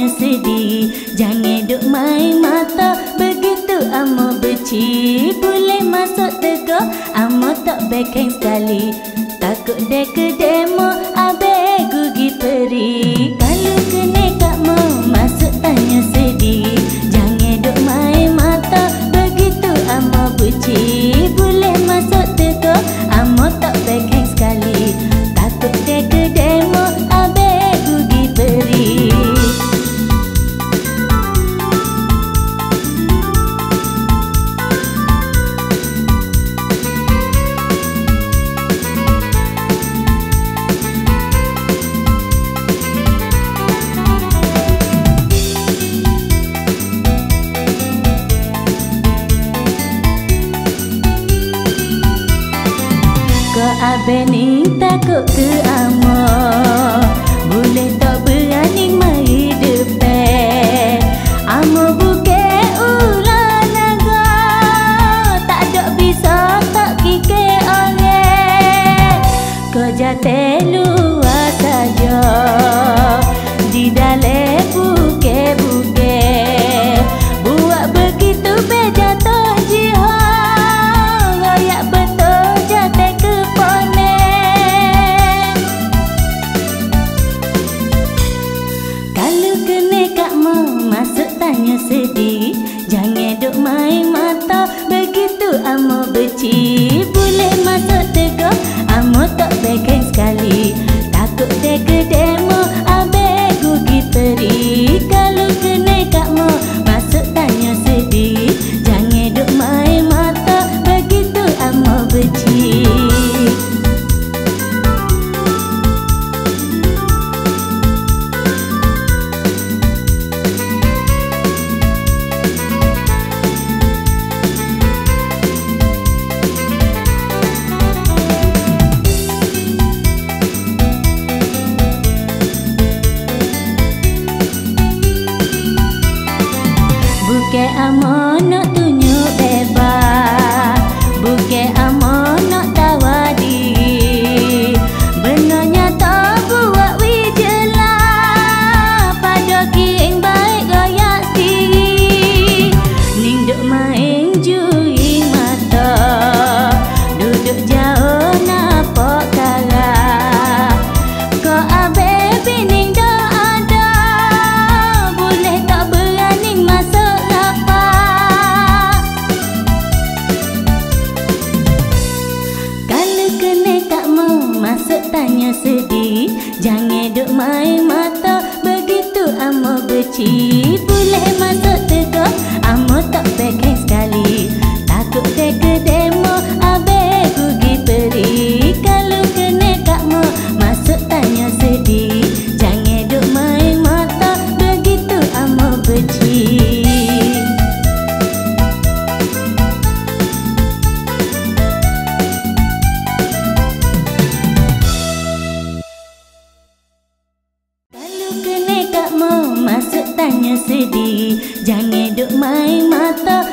tanya sedih, jangan duk main mata. Begitu amo beci, boleh masuk tega, amo tak backing sekali. Takut dek ke demo, abe gugi peri. Kalau kena kak mau masuk tanya sedih, jangan duk main mata. Begitu amo beci, boleh masuk tega, amo tak backing sekali. Takut dek ke demo, abe gugi peri. Abe ni takut ke amo, boleh tak berani mari depan. Amo bukan ular naga, tak ada bisa tak kike orang. Kau jatuh luar saja, di dalam buke-buke. Buat begitu bejatuh jihad, royak betul jatuh ke masuk tanya sedih, jangan duk main mata. Begitu amo beci, boleh masuk tega, amo tak backing sekali. Takut dek ke demo, abe gugi peri. Kalau kena kak mau masuk tanya sedih, jangan duk main mata. Begitu amo beci. Bukan amo nak tunjuk bebas, bukan amo nak tawa diri. Benarnya tak buat wijelah, pada kiing baik goyak sendiri. Ning duk main juri mata, duduk jauh nampak kalah. Kau abe bining dah ada, boleh tak berani masuk. Masuk tanya sedih, jangan duk main mata. Begitu amo beci, boleh masuk tega, amo tak backing sekali. Takut dek ke demo, abe gugi peri. Kalau kena kak mau masuk tanya sedih, jangan duk main mata. Begitu amo beci. Masuk tanya sedih, jangan duk main mata.